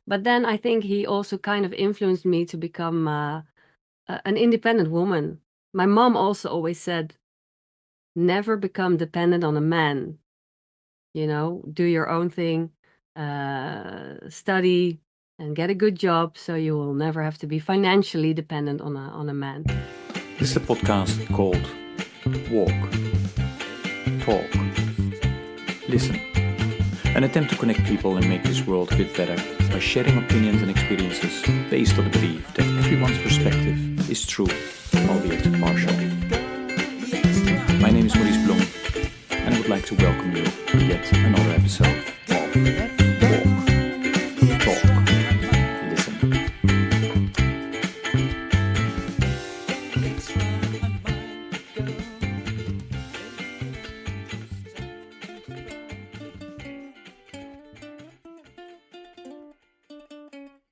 But then I think he also kind of influenced me to become an independent woman. My mom also always said, never become dependent on a man. Do your own thing, study, and get a good job, so you will never have to be financially dependent on a man. This is a podcast called Walk, Talk, Listen. An attempt to connect people and make this world a bit better by sharing opinions and experiences based on the belief that everyone's perspective is true, albeit partial. My name is Maurice Blom, and I would like to welcome you to yet another episode of Walk, Talk, Listen.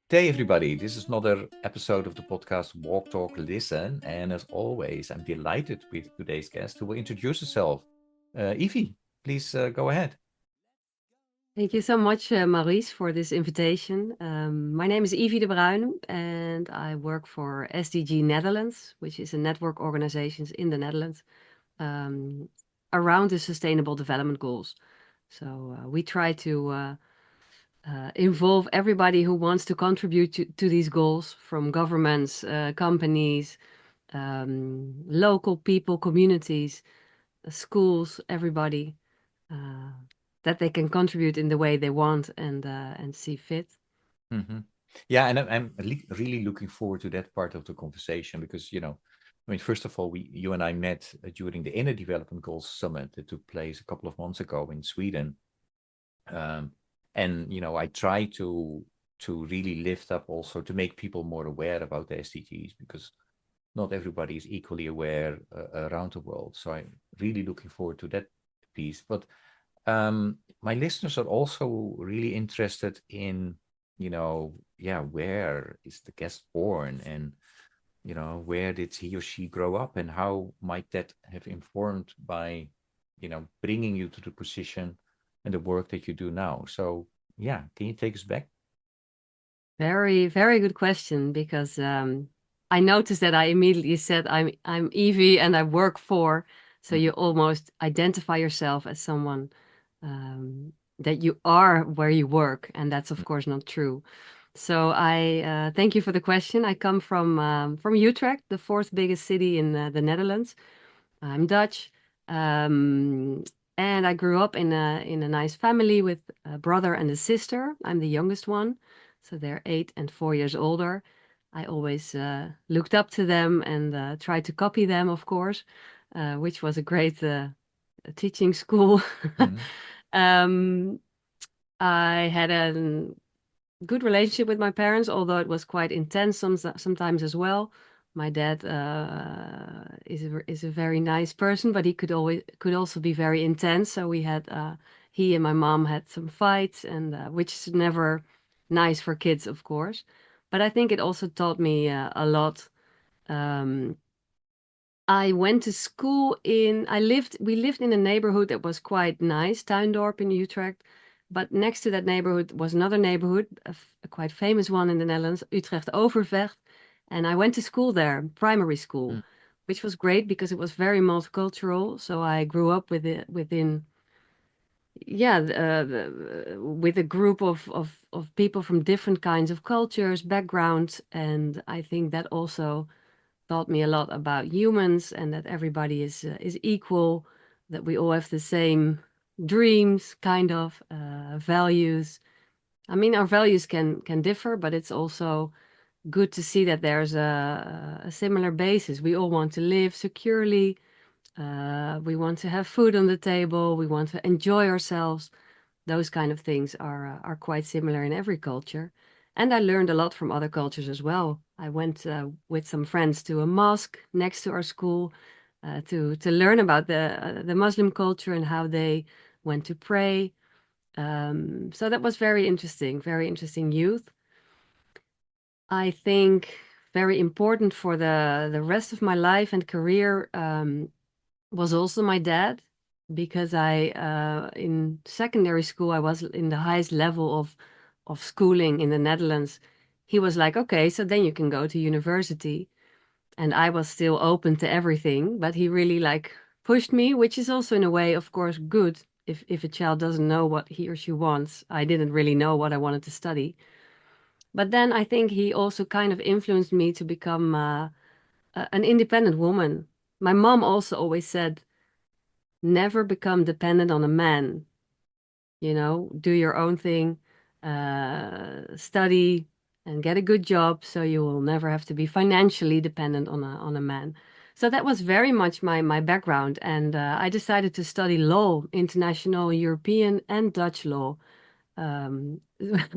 Hey everybody, this is another episode of the podcast Walk, Talk, Listen, and as always, I'm delighted with today's guest who will introduce herself. Evie, please go ahead. Thank you so much, Maurice, for this invitation. My name is Evie de Bruijn, and I work for SDG Netherlands, which is a network organization in the Netherlands around the Sustainable Development Goals. So we try to involve everybody who wants to contribute to these goals, from governments, companies, local people, communities, schools, everybody, that they can contribute in the way they want and see fit. Mm-hmm. Yeah, and I'm really looking forward to that part of the conversation because, first of all, you and I met during the Inner Development Goals Summit that took place a couple of months ago in Sweden. And I try to really lift up also to make people more aware about the SDGs because not everybody is equally aware around the world. So I'm really looking forward to that piece. But my listeners are also really interested in, where is the guest born and, where did he or she grow up and how might that have informed by, bringing you to the position and the work that you do now. So, yeah, can you take us back? Very, very good question, because I noticed that I immediately said I'm Evie and I work for, so you almost identify yourself as someone that you are where you work, and that's of course not true. So I thank you for the question. I come from Utrecht, the fourth biggest city in the Netherlands. I'm Dutch, and I grew up in a nice family with a brother and a sister. I'm the youngest one, so they're 8 and 4 years older. I always looked up to them and tried to copy them, of course, which was a great teaching school. I had a good relationship with my parents, although it was quite intense sometimes as well. My dad is a very nice person, but he could also be very intense. So he and my mom had some fights, and which is never nice for kids, of course. But I think it also taught me a lot. I went to school we lived in a neighborhood that was quite nice, Tuindorp in Utrecht. But next to that neighborhood was another neighborhood, a quite famous one in the Netherlands, Utrecht Overvecht. And I went to school there, primary school, which was great because it was very multicultural. So I grew up with a group of people from different kinds of cultures, backgrounds. And I think that also taught me a lot about humans and that everybody is equal, that we all have the same dreams, kind of values. I mean, our values can differ, but it's also good to see that there's a similar basis. We all want to live securely. We want to have food on the table. We want to enjoy ourselves. Those kind of things are quite similar in every culture. And I learned a lot from other cultures as well. I went with some friends to a mosque next to our school to learn about the Muslim culture and how they went to pray. So that was very interesting youth. I think very important for the rest of my life and career was also my dad, because I in secondary school I was in the highest level of schooling in the Netherlands, he was like, okay, so then you can go to university. And I was still open to everything, but he really like pushed me, which is also in a way, of course, good. If a child doesn't know what he or she wants, I didn't really know what I wanted to study. But then I think he also kind of influenced me to become an independent woman. My mom also always said, never become dependent on a man. You know, do your own thing, study and get a good job so you will never have to be financially dependent on a man. So that was very much my background, and I decided to study law, international European and Dutch law,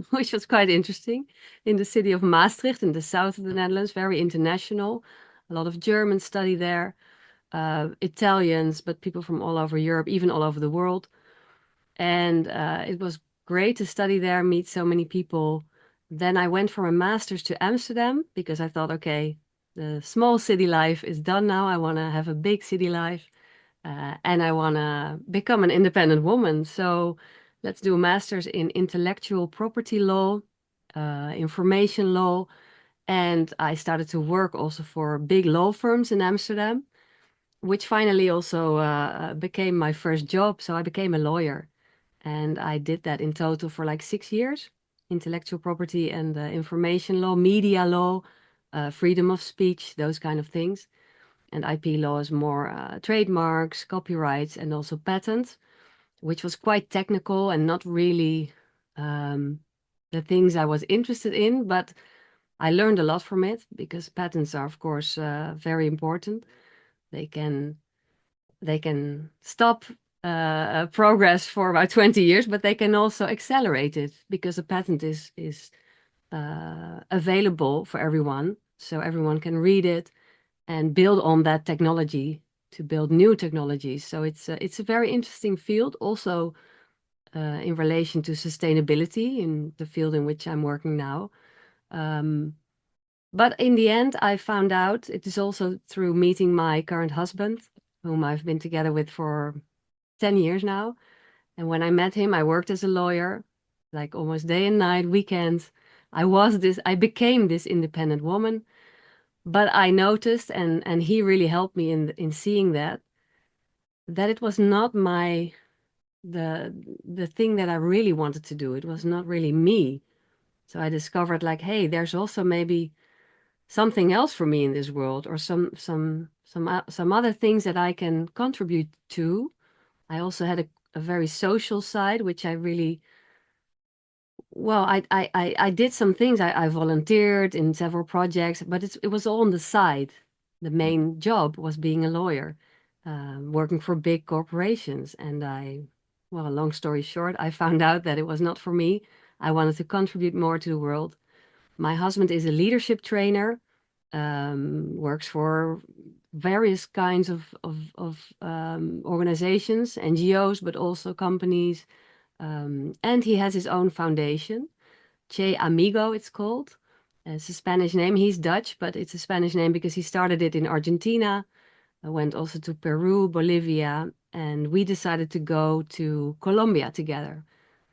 which was quite interesting, in the city of Maastricht in the south of the Netherlands, very international. A lot of Germans study there, Italians, but people from all over Europe, even all over the world. And it was great to study there, meet so many people. Then I went for a master's to Amsterdam because I thought, okay, the small city life is done now. I want to have a big city life, and I want to become an independent woman. So let's do a master's in intellectual property law, information law. And I started to work also for big law firms in Amsterdam, which finally also became my first job. So I became a lawyer. And I did that in total for like 6 years, intellectual property and information law, media law, freedom of speech, those kind of things. And IP law is more trademarks, copyrights, and also patents, which was quite technical and not really the things I was interested in. But I learned a lot from it because patents are, of course, very important. They can stop progress for about 20 years, but they can also accelerate it because a patent is available for everyone, so everyone can read it and build on that technology to build new technologies. So it's a very interesting field, also in relation to sustainability in the field in which I'm working now. But in the end, I found out it is also through meeting my current husband, whom I've been together with for 10 years now. And when I met him, I worked as a lawyer, like almost day and night, weekends. I became this independent woman. But I noticed, and he really helped me in seeing that it was not the thing that I really wanted to do. It was not really me. So I discovered like, hey, there's also maybe something else for me in this world, or some other things that I can contribute to. I also had a very social side, which I really, well, I did some things. I volunteered in several projects, but it was all on the side. The main job was being a lawyer, working for big corporations. And well, long story short, I found out that it was not for me. I wanted to contribute more to the world. My husband is a leadership trainer, works for various kinds of organizations, NGOs, but also companies. And he has his own foundation, Che Amigo, it's called. It's a Spanish name. He's Dutch, but it's a Spanish name because he started it in Argentina. I went also to Peru, Bolivia, and we decided to go to Colombia together.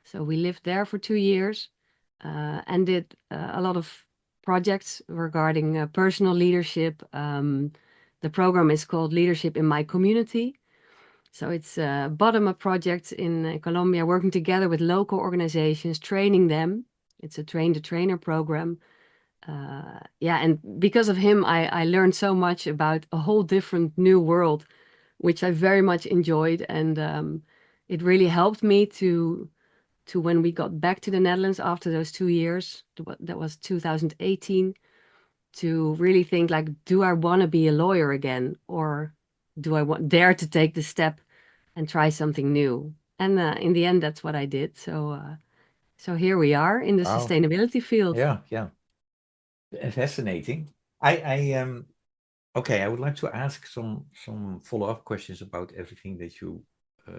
So we lived there for 2 years and did a lot of projects regarding personal leadership. The program is called Leadership in My Community. So it's bottom-up projects in Colombia, working together with local organizations, training them. It's a train-the-trainer program. Yeah, and because of him, I learned so much about a whole different new world, which I very much enjoyed. And it really helped me to when we got back to the Netherlands after those 2 years, that was 2018, to really think like, do I want to be a lawyer again, or do I dare to take the step and try something new? And in the end, that's what I did. So here we are in the Wow. sustainability field. Yeah, yeah. Fascinating. Okay, I would like to ask some follow-up questions about everything that you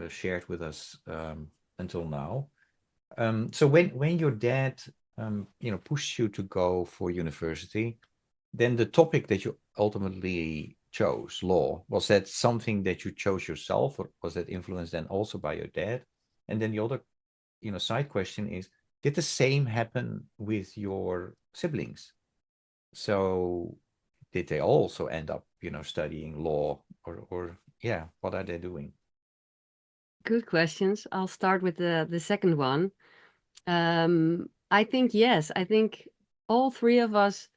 shared with us until now. So when your dad pushed you to go for university, then the topic that you ultimately chose, law, was that something that you chose yourself, or was that influenced then also by your dad? And then the other side question is, Did the same happen with your siblings? So did they also end up, studying law, or yeah, what are they doing? Good questions. I'll start with the second one. I think yes. I think all three of us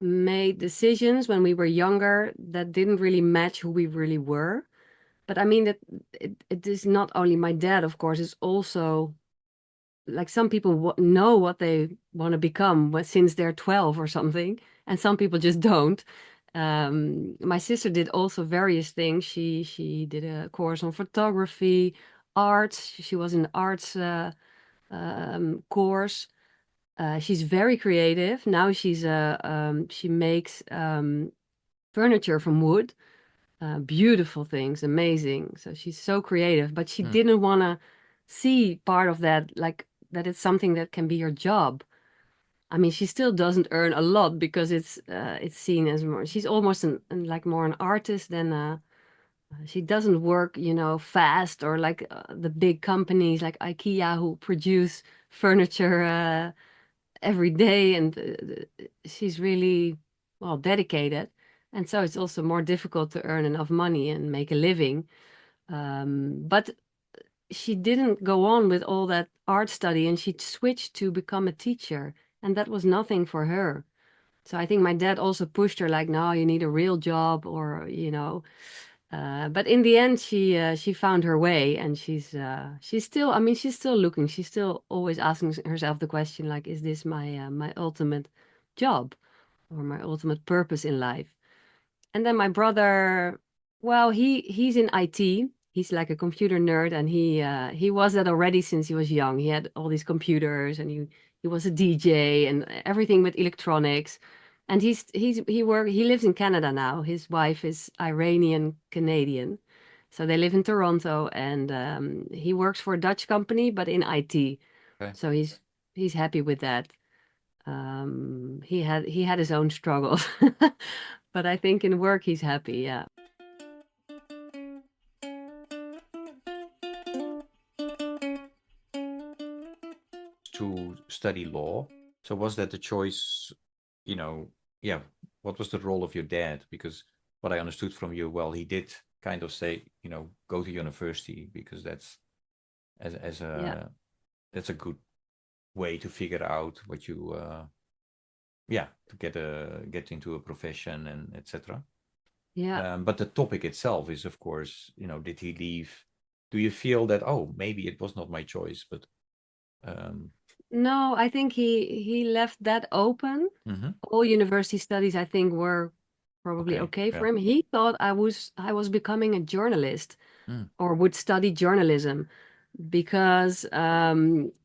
made decisions when we were younger that didn't really match who we really were. But I mean that it is not only my dad, of course, it's also like some people know what they want to become since they're 12 or something, and some people just don't. My sister did also various things. She did a course on photography, arts. She was in the arts course. She's very creative. Now she makes furniture from wood, beautiful things, amazing. So she's so creative, but she Hmm. didn't want to see part of that, like that it's something that can be your job. I mean, she still doesn't earn a lot because it's seen as more. She's almost like more an artist than she doesn't work, fast or like the big companies like IKEA who produce furniture every day, and she's really well dedicated. And so it's also more difficult to earn enough money and make a living. But she didn't go on with all that art study and she switched to become a teacher. And that was nothing for her. So I think my dad also pushed her like, no, you need a real job or, but in the end, she found her way, and she's still. I mean, she's still looking. She's still always asking herself the question like, is this my ultimate job or my ultimate purpose in life? And then my brother, well, he's in IT. He's like a computer nerd, and he was that already since he was young. He had all these computers, and he was a DJ and everything with electronics. And he lives in Canada now. His wife is Iranian Canadian, so they live in Toronto, and he works for a Dutch company, but in IT. Okay. So he's happy with that. He had his own struggles, but I think in work he's happy. Yeah. To study law. So was that the choice, you know, yeah, what was the role of your dad? Because what I understood from you, well, he did kind of say, go to university because as Yeah. a that's a good way to figure out what you yeah, to get into a profession and etc. Yeah. But the topic itself is, of course, did he leave? Do you feel that, oh, maybe it was not my choice, but um, No, I think he left that open. mhm, All university studies, I think, were probably okay, okay for yeah, him. He thought I was becoming a journalist mm, or would study journalism because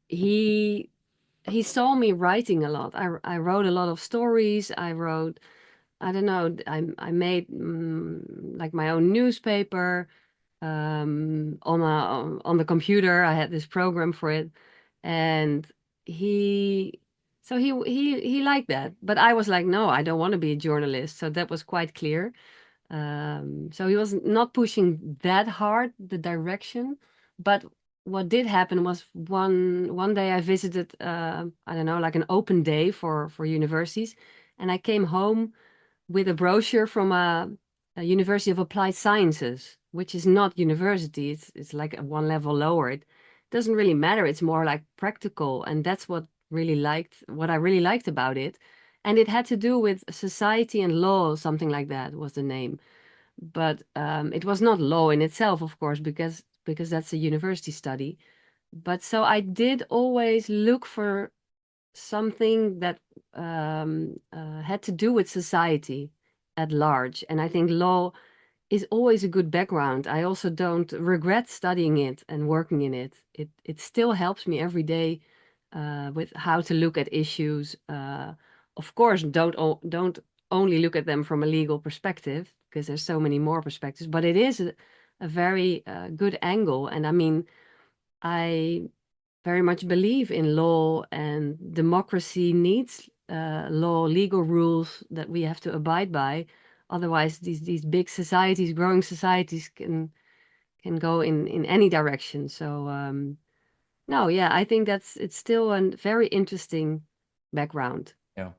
he saw me writing a lot. I wrote a lot of stories. I don't know, I made like my own newspaper on the computer. I had this program for it, and he he liked that. But I was like, no, I don't want to be a journalist. So that was quite clear. So he was not pushing that hard the direction, but what did happen was one day I visited I don't know, like an open day for universities, and I came home with a brochure from a University of Applied Sciences, which is not university. It's like one level lower. It doesn't really matter. It's more like practical, and that's what I really liked about it. And it had to do with society and law, something like that was the name. But it was not law in itself, of course, because that's a university study. But so I did always look for something that had to do with society at large. And I think law is always a good background. I also don't regret studying it and working in it. It still helps me every day with how to look at issues. Of course, don't only look at them from a legal perspective because there's so many more perspectives. But it is a very good angle. And I mean, I very much believe in law, and democracy needs law, legal rules that we have to abide by. Otherwise, these big societies, growing societies, can go in any direction. So No, yeah, I think it's still a very interesting background. Yeah.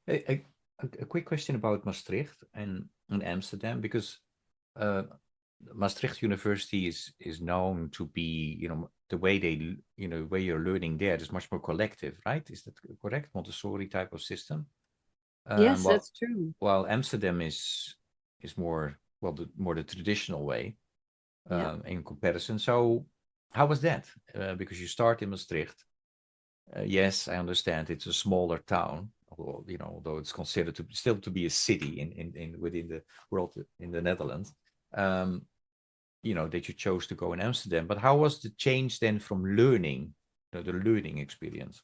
A quick question about Maastricht and Amsterdam, because uh, Maastricht University is known to be, the way way you're learning there is much more collective, right? Is that correct? Montessori type of system. Yes, Well, that's true. while Amsterdam is more, well, more the traditional way Yeah. in comparison. So how was that? Because you start in Maastricht. Yes, I understand it's a smaller town, although it's considered to still to be a city in within the world in the Netherlands. Um, that you chose to go in Amsterdam. But how was the change then from learning, the learning experience?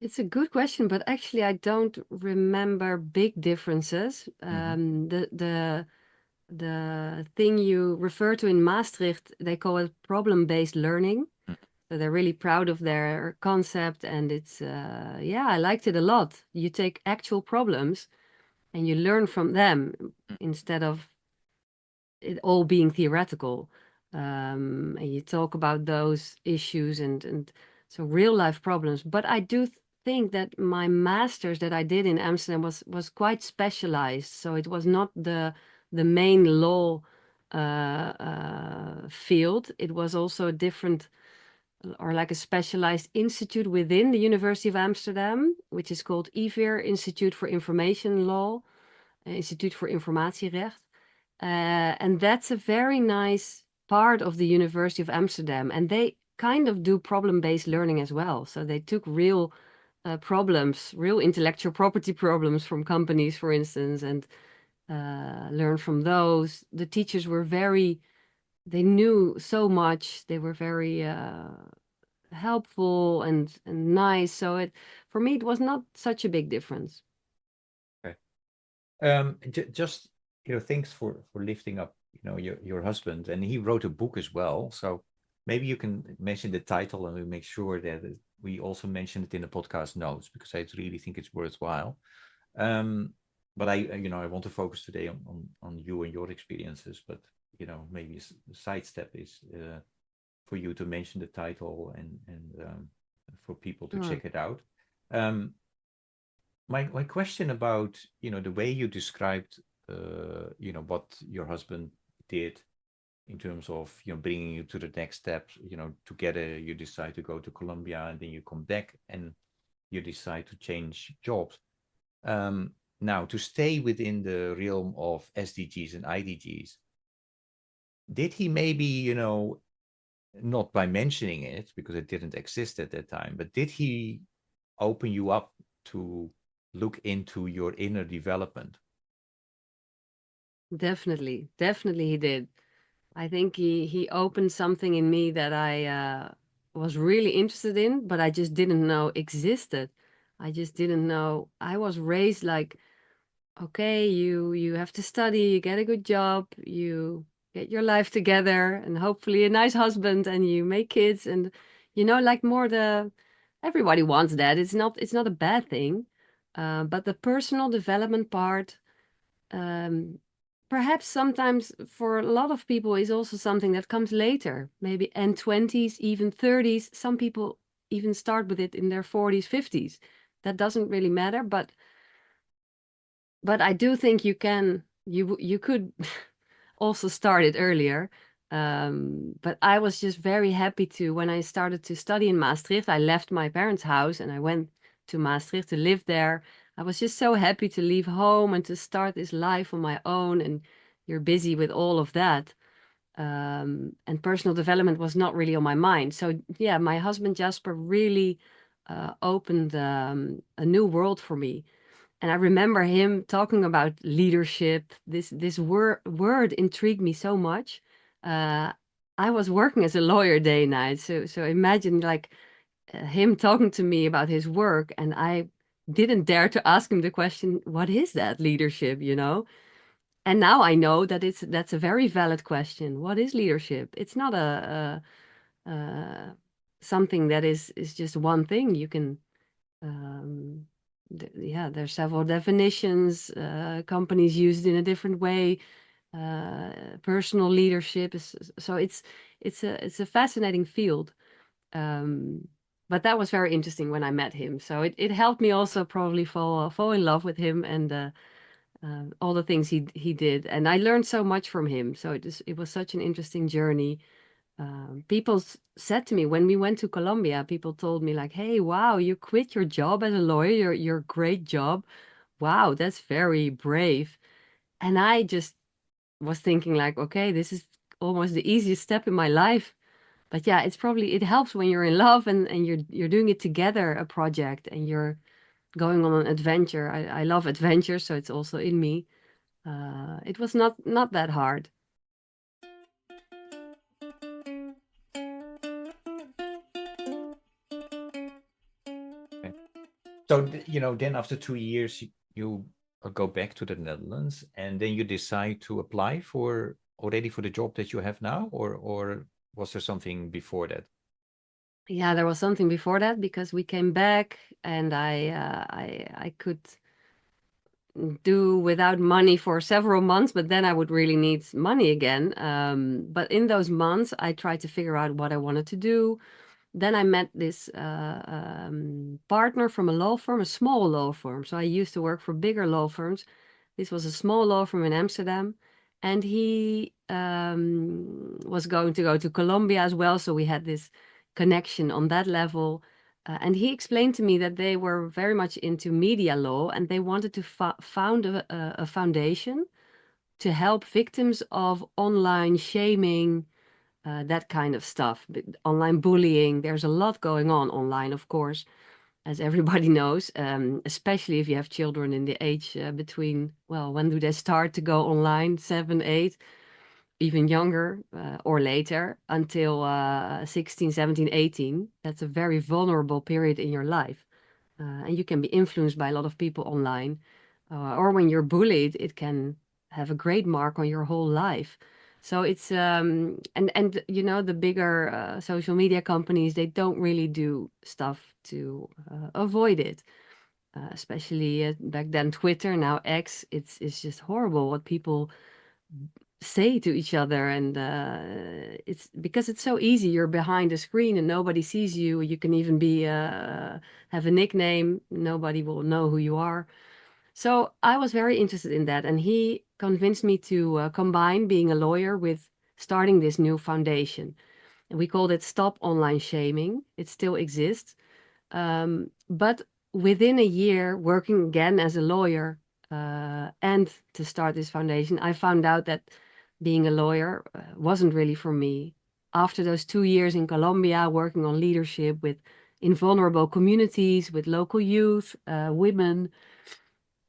It's a good question, but actually I don't remember big differences. The thing you refer to in Maastricht, they call it problem-based learning. So they're really proud of their concept, and it's yeah, I liked it a lot. You take actual problems and you learn from them instead of it all being theoretical. And you talk about those issues and so real life problems. But I do think that my master's that I did in Amsterdam was quite specialized. So it was not the main law field. It was also a different or like a specialized institute within the University of Amsterdam, which is called IVIR, Institute for Information Law, Instituut voor Informatierecht. And that's a very nice part of the University of Amsterdam. And they kind of do problem-based learning as well. So they took real problems, real intellectual property problems from companies, for instance, and learned from those. The teachers were they knew so much. They were very helpful and nice. So for me, it was not such a big difference. Okay. Just thanks for lifting up your husband, and he wrote a book as well. So maybe you can mention the title, and we make sure that we also mention it in the podcast notes, because I really think it's worthwhile. But I want to focus today on you and your experiences. But maybe a sidestep is for you to mention the title and for people to check it out. My question about the way you described what your husband did in terms of bringing you to the next step. Together you decide to go to Colombia, and then you come back and you decide to change jobs. Now, to stay within the realm of SDGs and IDGs, did he maybe, not by mentioning it because it didn't exist at that time, but did he open you up to look into your inner development? Definitely, definitely he did. I think he opened something in me that I was really interested in, but I just didn't know existed. I just didn't know. I was raised like, okay, you have to study, you get a good job, you get your life together, and hopefully a nice husband, and you make kids, and like more everybody wants that. It's not a bad thing, but the personal development part. Um, Perhaps sometimes for a lot of people is also something that comes later, maybe end 20s, even 30s. Some people even start with it in their 40s, 50s. That doesn't really matter, but I do think you could also start it earlier. But I was just very happy when I started to study in Maastricht. I left my parents' house and I went to Maastricht to live there. I was just so happy to leave home and to start this life on my own. And you're busy with all of that. And personal development was not really on my mind. So yeah, my husband Jasper really opened a new world for me. And I remember him talking about leadership. This word intrigued me so much. Uh, I was working as a lawyer day and night, so imagine like him talking to me about his work, and I didn't dare to ask him the question, "What is that leadership?" And now I know that that's a very valid question. What is leadership? It's not something that is just one thing. You can yeah, there's several definitions. Companies use it in a different way. personal leadership. So it's a fascinating field. But that was very interesting when I met him. So it helped me also probably fall in love with him and all the things he did. And I learned so much from him. So it was such an interesting journey. People said to me when we went to Colombia, people told me like, "Hey, wow, you quit your job as a lawyer, your great job. Wow, that's very brave." And I just was thinking like, okay, this is almost the easiest step in my life. But yeah, it helps when you're in love and you're doing it together, a project, and you're going on an adventure. I love adventure, so it's also in me. It was not that hard. Okay. So then after 2 years, you go back to the Netherlands, and then you decide to apply for the job that you have now, or was there something before that? Yeah, there was something before that because we came back and I could do without money for several months, but then I would really need money again. But in those months, I tried to figure out what I wanted to do. Then I met this partner from a law firm, a small law firm. So I used to work for bigger law firms. This was a small law firm in Amsterdam, and he was going to go to Colombia as well. So we had this connection on that level. And he explained to me that they were very much into media law and they wanted to found a foundation to help victims of online shaming, that kind of stuff. Online bullying, there's a lot going on online, of course, as everybody knows, especially if you have children in the age between, well, when do they start to go online? 7, 8, even younger, or later, until 16, 17, 18. That's a very vulnerable period in your life. And you can be influenced by a lot of people online. Or when you're bullied, it can have a great mark on your whole life. So it's and the bigger social media companies, they don't really do stuff to avoid it. Especially back then Twitter, now X. It's just horrible what people say to each other, and it's because it's so easy. You're behind a screen and nobody sees you. You can even be have a nickname. Nobody will know who you are. So I was very interested in that, and he convinced me to combine being a lawyer with starting this new foundation. And we called it Stop Online Shaming. It still exists. But within a year, working again as a lawyer and to start this foundation, I found out that being a lawyer wasn't really for me. After those 2 years in Colombia, working on leadership in vulnerable communities, with local youth, women,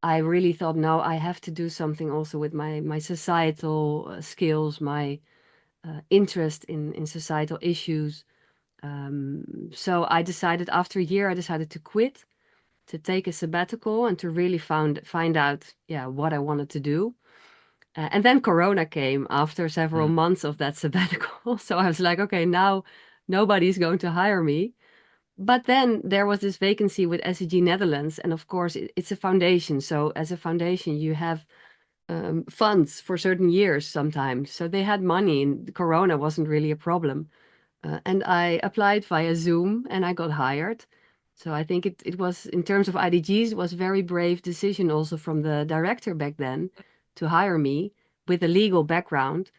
I really thought, no, I have to do something also with my societal skills, my interest in societal issues. So I decided after a year, I decided to quit, to take a sabbatical, and to really find out, yeah, what I wanted to do. And then Corona came after several months of that sabbatical. So I was like, okay, now nobody's going to hire me. But then there was this vacancy with SDG Netherlands, and of course it's a foundation. So as a foundation, you have funds for certain years sometimes. So they had money, and Corona wasn't really a problem. And I applied via Zoom, and I got hired. So I think it was, in terms of IDGs, it was a very brave decision also from the director back then to hire me with a legal background,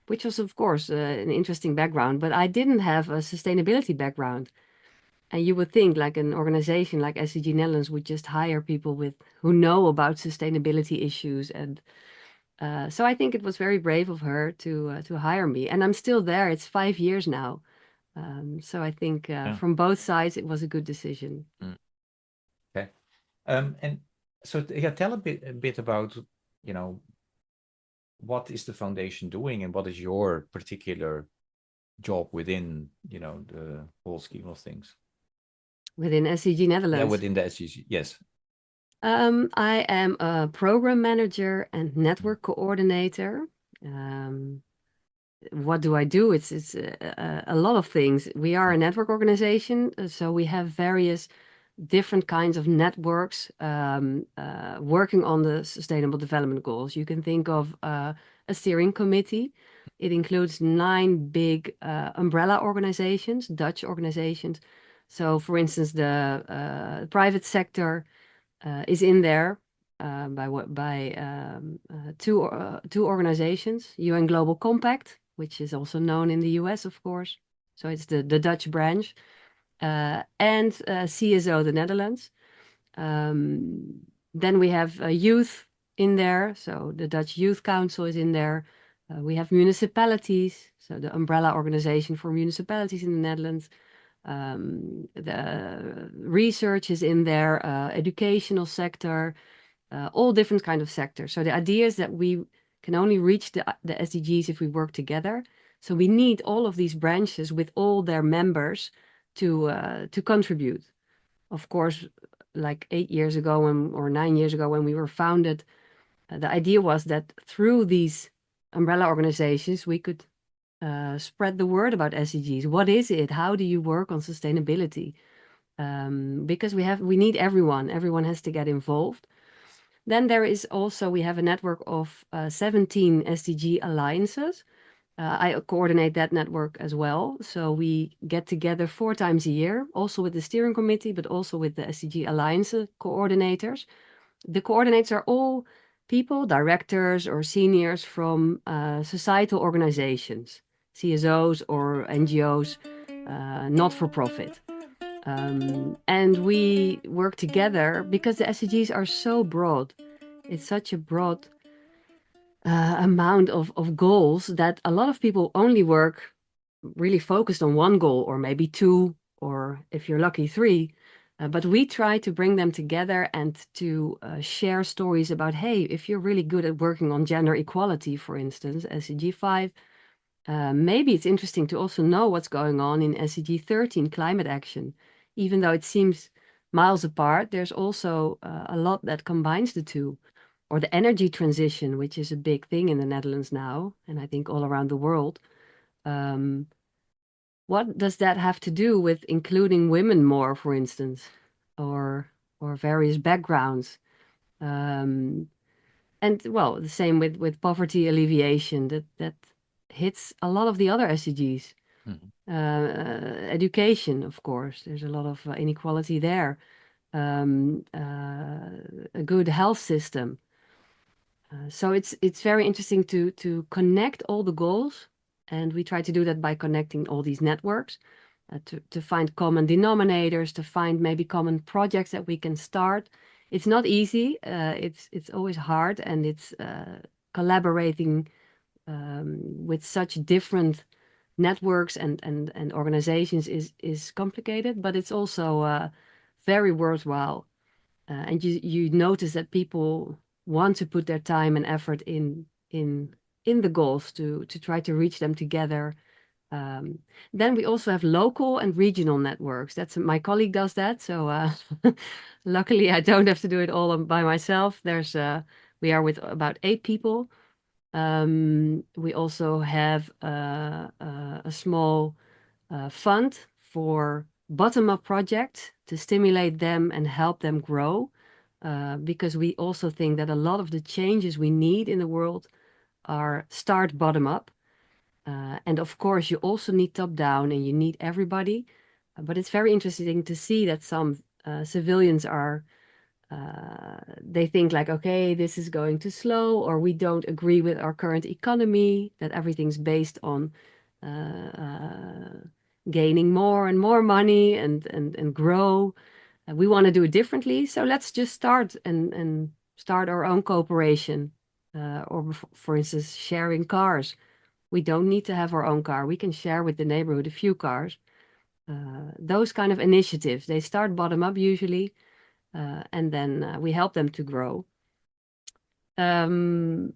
which was of course an interesting background. But I didn't have a sustainability background. And you would think like an organization like SDG Netherlands would just hire people who know about sustainability issues. And so I think it was very brave of her to hire me. And I'm still there. It's 5 years now. So I think from both sides, it was a good decision. Okay. And so yeah, tell a bit about, what is the foundation doing and what is your particular job within, the whole scheme of things? Within SDG Netherlands? Yeah, within the SDG, yes. I am a program manager and network coordinator. What do I do? It's a lot of things. We are a network organization, so we have various different kinds of networks working on the Sustainable Development Goals. You can think of a a steering committee. It includes 9 big umbrella organizations, Dutch organizations. So, for instance, the private sector is in there by two organizations, UN Global Compact, which is also known in the US, of course. So it's the Dutch branch, and CSO, the Netherlands. Then we have youth in there, so the Dutch Youth Council is in there. We have municipalities, so the umbrella organization for municipalities in the Netherlands. The research is in there, educational sector, all different kind of sectors. So the idea is that we can only reach the SDGs if we work together. So we need all of these branches with all their members to contribute. Of course, like 8 years ago or 9 years ago when we were founded, the idea was that through these umbrella organizations we could spread the word about SDGs. What is it? How do you work on sustainability? Because we need everyone. Everyone has to get involved. Then there is also, we have a network of 17 SDG alliances. I coordinate that network as well. So we get together 4 times a year, also with the steering committee, but also with the SDG alliance coordinators. The coordinators are all people, directors or seniors from societal organizations, CSOs or NGOs, not for profit. And we work together because the SDGs are so broad. It's such a broad amount of goals that a lot of people only work really focused on one goal, or maybe 2, or if you're lucky, 3. But we try to bring them together and to share stories about, hey, if you're really good at working on gender equality, for instance, SDG 5, maybe it's interesting to also know what's going on in SDG 13, climate action. Even though it seems miles apart, there's also a lot that combines the two. Or the energy transition, which is a big thing in the Netherlands now, and I think all around the world. What does that have to do with including women more, for instance, or various backgrounds? And well, the same with poverty alleviation. That hits a lot of the other SDGs. Education, of course, there's a lot of inequality there. A good health system. So it's very interesting to connect all the goals, and we try to do that by connecting all these networks, to find common denominators, to find maybe common projects that we can start. It's not easy. It's always hard, and it's collaborating with such different networks and organizations is complicated, but it's also very worthwhile. And you notice that people want to put their time and effort in the goals to try to reach them together. Then we also have local and regional networks. That's my colleague does that. So luckily I don't have to do it all by myself. We are with about 8 people. We also have a small fund for bottom-up projects to stimulate them and help them grow. Because we also think that a lot of the changes we need in the world are start bottom up. And of course, you also need top down and you need everybody. But it's very interesting to see that some civilians they think like, okay, this is going too slow, or we don't agree with our current economy, that everything's based on gaining more and more money and grow. We want to do it differently, so let's just start and start our own cooperation, or for instance, sharing cars. We don't need to have our own car. We can share with the neighborhood a few cars. Those kind of initiatives, they start bottom up usually, and then we help them to grow. One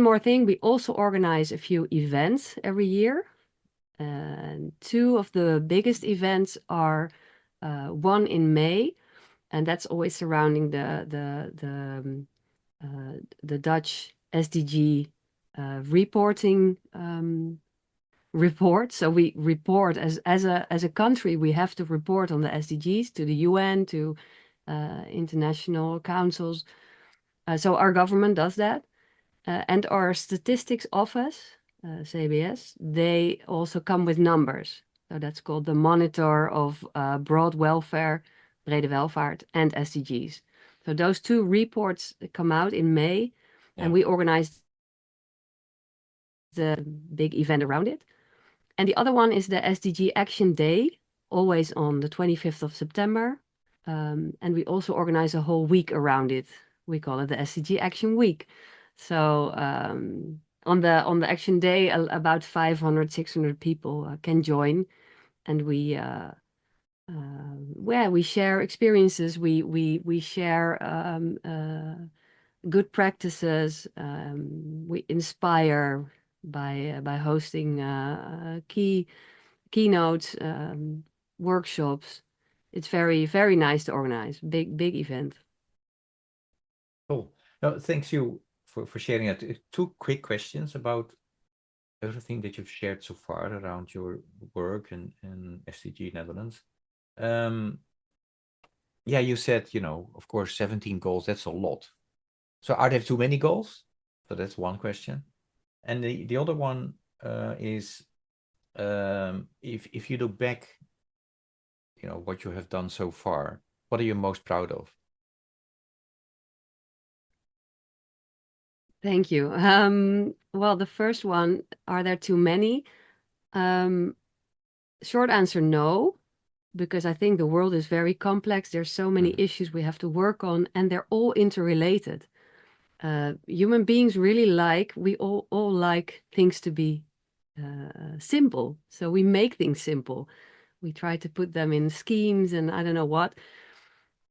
more thing, we also organize a few events every year. And 2 of the biggest events are one in May, and that's always surrounding the Dutch SDG reporting report. So we report as a country. We have to report on the SDGs to the UN, to international councils. So our government does that. And our statistics office, CBS, they also come with numbers. So that's called the Monitor of Broad Welfare, Brede Welvaart, and SDGs. So those two reports come out in May, and we organized the big event around it. And the other one is the SDG Action Day, always on the 25th of September. And we also organize a whole week around it. We call it the SDG Action Week. So on the Action Day, about 500, 600 people can join, and we share experiences. We share good practices. We inspire by hosting keynotes, workshops. It's very, very nice to organize. Big event. Cool. No, thanks you for sharing that. Two quick questions about everything that you've shared so far around your work and SDG Netherlands. Yeah, you said, of course, 17 goals, that's a lot. So are there too many goals? So that's one question. And the other one is, if you look back, what you have done so far, what are you most proud of? Thank you. Well, the first one, are there too many? Short answer, no, because I think the world is very complex. There's so many issues we have to work on, and they're all interrelated. Human beings really we all like things to be simple. So we make things simple. We try to put them in schemes and I don't know what.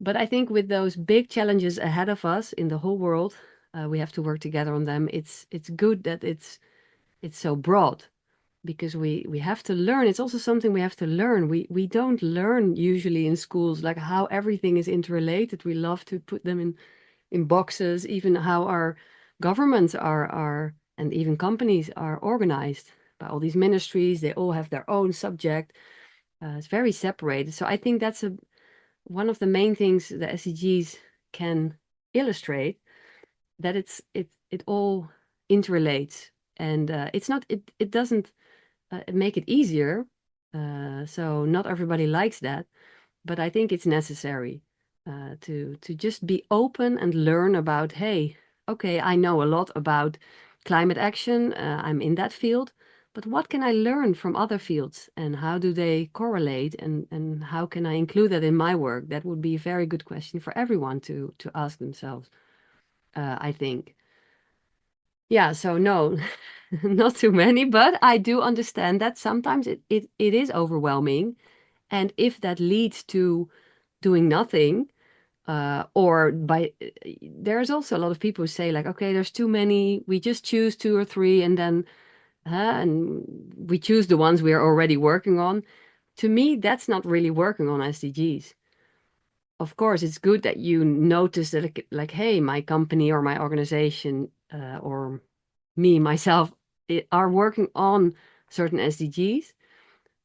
But I think with those big challenges ahead of us in the whole world, we have to work together on them. It's good that it's so broad, because we have to learn. It's also something we have to learn. We don't learn usually in schools like how everything is interrelated. We love to put them in boxes, even how our governments are and even companies are organized by all these ministries. They all have their own subject. It's very separated. So I think that's one of the main things the SDGs can illustrate, that it all interrelates, and it doesn't make it easier. So not everybody likes that, but I think it's necessary to just be open and learn about, hey, okay, I know a lot about climate action. I'm in that field, but what can I learn from other fields, and how do they correlate, and how can I include that in my work? That would be a very good question for everyone to ask themselves, I think. Yeah, so no, not too many, but I do understand that sometimes it is overwhelming. And if that leads to doing nothing, there's also a lot of people who say like, okay, there's too many, we just choose two or three, and then and we choose the ones we are already working on. To me, that's not really working on SDGs. Of course, it's good that you notice that, like, hey, my company or my organization or me, myself, are working on certain SDGs,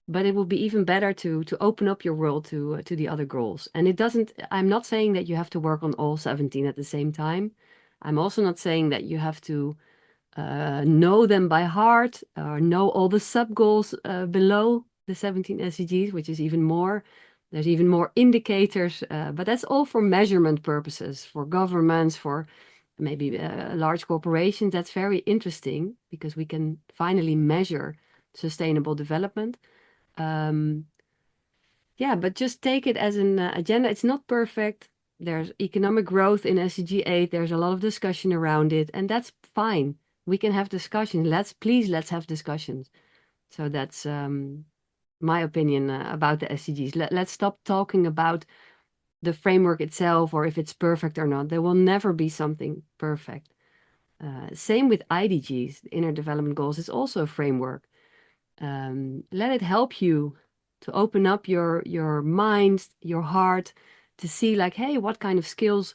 but it would be even better to open up your world to the other goals. And I'm not saying that you have to work on all 17 at the same time. I'm also not saying that you have to know them by heart or know all the sub goals below the 17 SDGs, which is even more. There's even more indicators, but that's all for measurement purposes, for governments, for maybe large corporations. That's very interesting because we can finally measure sustainable development. Yeah, but just take it as an agenda. It's not perfect. There's economic growth in SDG 8. There's a lot of discussion around it, and that's fine. We can have discussions. Let's have discussions. So that's my opinion about the SDGs. Let's stop talking about the framework itself or if it's perfect or not. There will never be something perfect. Same with IDGs, the Inner Development Goals. It's also a framework. Let it help you to open up your mind, your heart, to see like, hey, what kind of skills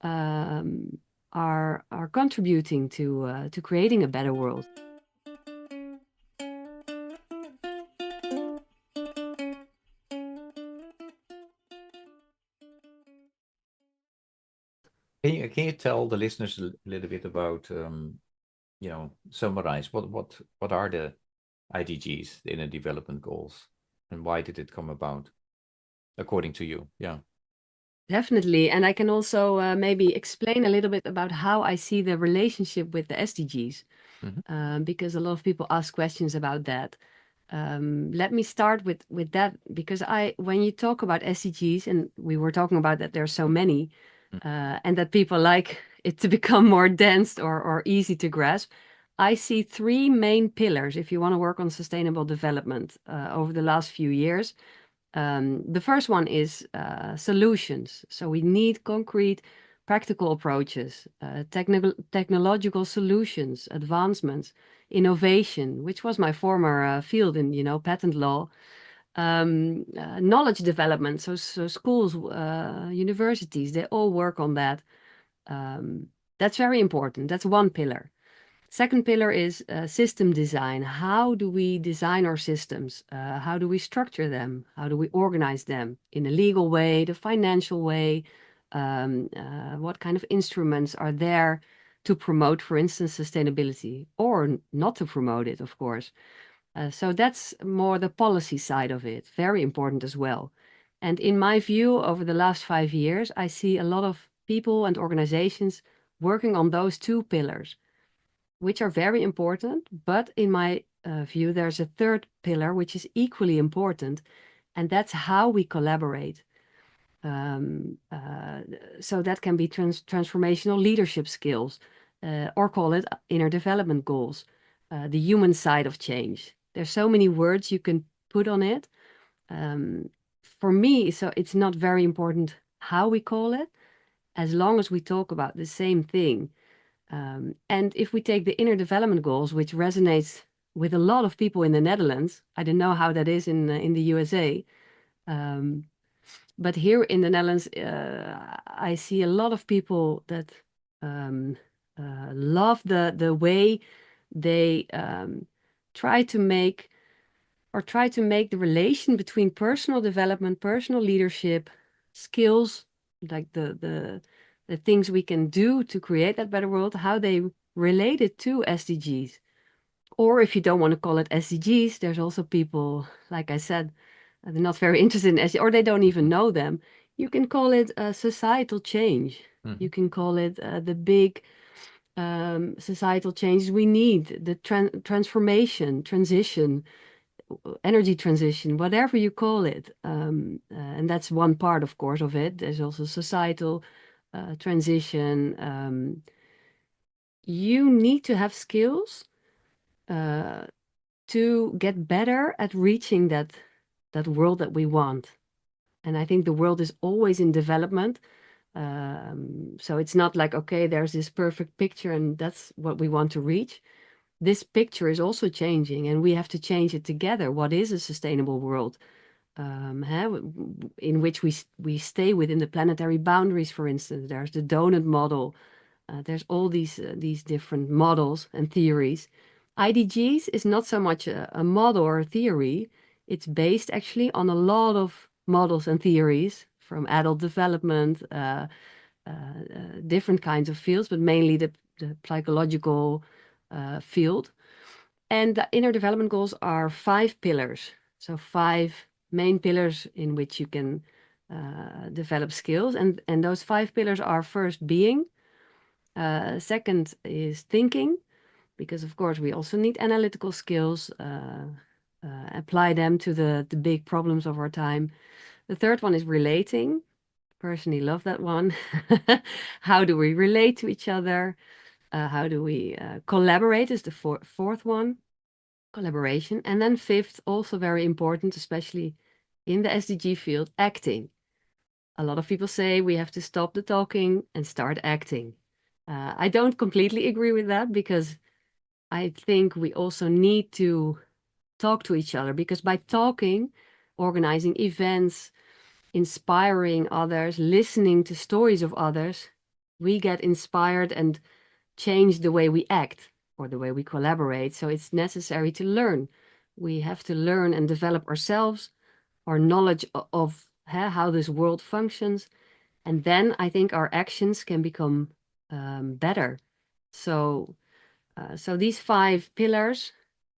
are contributing to creating a better world. Can you tell the listeners a little bit about summarize what are the IDGs, the Inner Development Goals, and why did it come about, according to you? Yeah. Definitely. And I can also maybe explain a little bit about how I see the relationship with the SDGs, because a lot of people ask questions about that. Let me start with that, because when you talk about SDGs, and we were talking about that there are so many, and that people like it to become more dense or easy to grasp, I see three main pillars if you want to work on sustainable development over the last few years. The first one is solutions. So we need concrete, practical approaches, technological solutions, advancements, innovation, which was my former field in, patent law, knowledge development. So schools, universities, they all work on that. That's very important. That's one pillar. Second pillar is system design. How do we design our systems? How do we structure them? How do we organize them in a legal way, the financial way? What kind of instruments are there to promote, for instance, sustainability, or not to promote it, of course? So that's more the policy side of it, very important as well. And in my view, over the last 5 years, I see a lot of people and organizations working on those two pillars, which are very important. But in my view, there's a third pillar, which is equally important, and that's how we collaborate. So that can be transformational leadership skills, or call it inner development goals, the human side of change. There's so many words you can put on it. For me, so it's not very important how we call it, as long as we talk about the same thing. And if we take the inner development goals, which resonates with a lot of people in the Netherlands, I don't know how that is in the USA, but here in the Netherlands, I see a lot of people that love the way they try to make the relation between personal development, personal leadership, skills, like the things we can do to create that better world, how they relate it to SDGs. Or if you don't want to call it SDGs, there's also people, like I said, they're not very interested in SDGs, or they don't even know them. You can call it societal change. You can call it the big societal changes we need, the transformation, transition, energy transition, whatever you call it. And that's one part, of course, of it. There's also societal transition. You need to have skills to get better at reaching that world that we want. And I think the world is always in development. So it's not like, okay, there's this perfect picture and that's what we want to reach. This picture is also changing, and we have to change it together. What is a sustainable world? In which we stay within the planetary boundaries, for instance. There's the donut model. There's all these different models and theories. IDGs is not so much a model or a theory. It's based actually on a lot of models and theories from adult development, different kinds of fields, but mainly the psychological field. And the inner development goals are 5 pillars. So 5 main pillars in which you can develop skills. And those 5 pillars are: first, being. Second is thinking, because of course we also need analytical skills, apply them to the big problems of our time. The third one is relating. Personally love that one. How do we relate to each other? How do we collaborate is the fourth one, collaboration. And then fifth, also very important, especially in the SDG field, acting. A lot of people say we have to stop the talking and start acting. I don't completely agree with that, because I think we also need to talk to each other, because by talking, organizing events, inspiring others, listening to stories of others, we get inspired and change the way we act or the way we collaborate. So it's necessary to learn. We have to learn and develop ourselves, our knowledge of how this world functions. And then I think our actions can become better. So So these 5 pillars,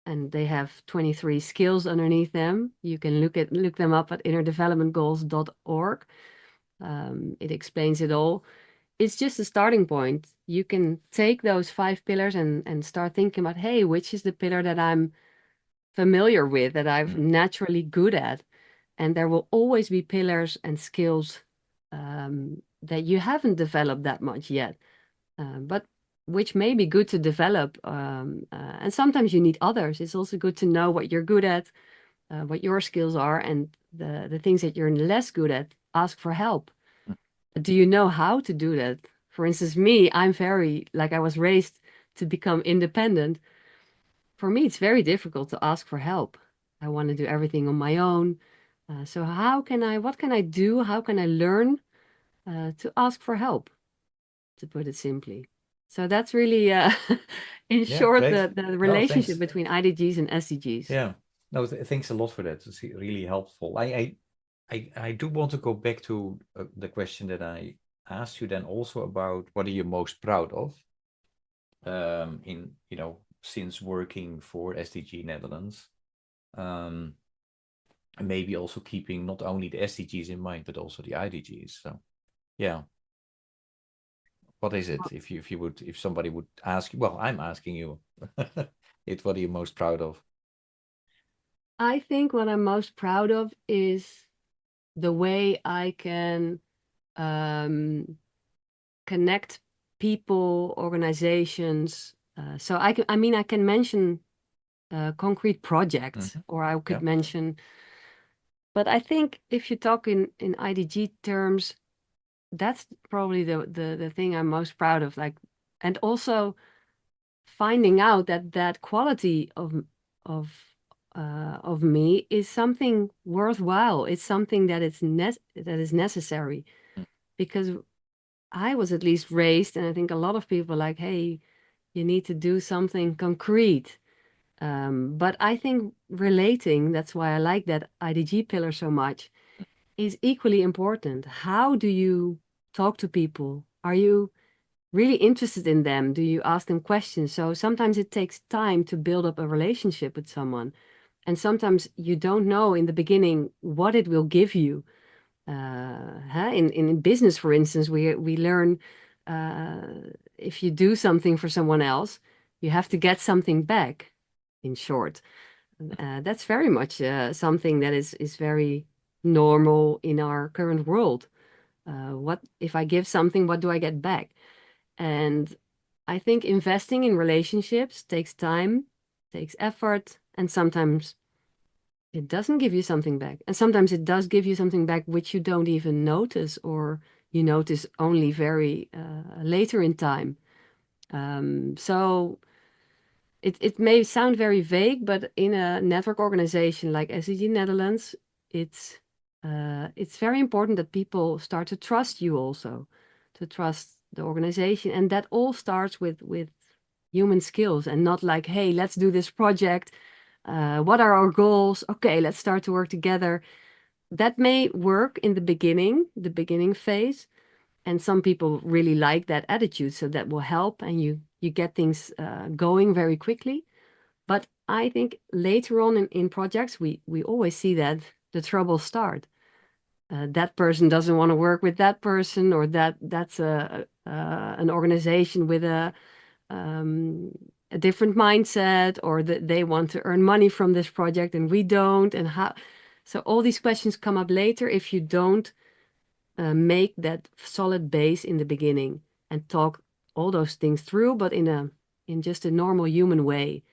and they have 23 skills underneath them. You can look them up at innerdevelopmentgoals.org. It explains it all. It's just a starting point. You can take those 5 pillars and start thinking about, hey, which is the pillar that I'm familiar with, that I'm naturally good at? And there will always be pillars and skills that you haven't developed that much yet, but which may be good to develop. And sometimes you need others. It's also good to know what you're good at, what your skills are, and the things that you're less good at, ask for help. Do you know how to do that? For instance, me, I'm very, like, I was raised to become independent. For me, it's very difficult to ask for help. I want to do everything on my own. So what can I do? How can I learn to ask for help, to put it simply? So that's really, in Yeah, short, great. the No, relationship thanks. between IDGs and SDGs. Yeah. No, thanks a lot for that. It's really helpful. I do want to go back to the question that I asked you then also about what are you most proud of in, since working for SDG Netherlands. And maybe also keeping not only the SDGs in mind, but also the IDGs. So yeah. What is it? If somebody would ask you, well, I'm asking you, what are you most proud of? I think what I'm most proud of is the way I can connect people, organizations. So I can mention concrete projects, or I could Yeah. mention, but I think if you talk in IDG terms, that's probably the thing I'm most proud of. Like, and also finding out that quality of of me is something worthwhile. It's something that that is necessary, because I was at least raised, and I think a lot of people like, hey, you need to do something concrete. But I think relating, that's why I like that IDG pillar so much, is equally important. How do you talk to people? Are you really interested in them? Do you ask them questions? So sometimes it takes time to build up a relationship with someone. And sometimes you don't know in the beginning what it will give you. In business, for instance, we learn if you do something for someone else, you have to get something back, in short. That's very much something that is very normal in our current world. What if I give something, what do I get back? And I think investing in relationships takes time, takes effort, and sometimes it doesn't give you something back. And sometimes it does give you something back which you don't even notice, or you notice only very later in time. So it may sound very vague, but in a network organization like SDG Netherlands, it's very important that people start to trust you also, to trust the organization, and that all starts with human skills, and not like, hey, let's do this project. What are our goals? Okay, let's start to work together. That may work in the beginning phase, and some people really like that attitude, so that will help, and you get things going very quickly. But I think later on in projects, we always see that the troubles start. That person doesn't want to work with that person, or that's an organization with a different mindset, or that they want to earn money from this project and we don't, and how. So all these questions come up later if you don't make that solid base in the beginning and talk all those things through, but in just a normal human way,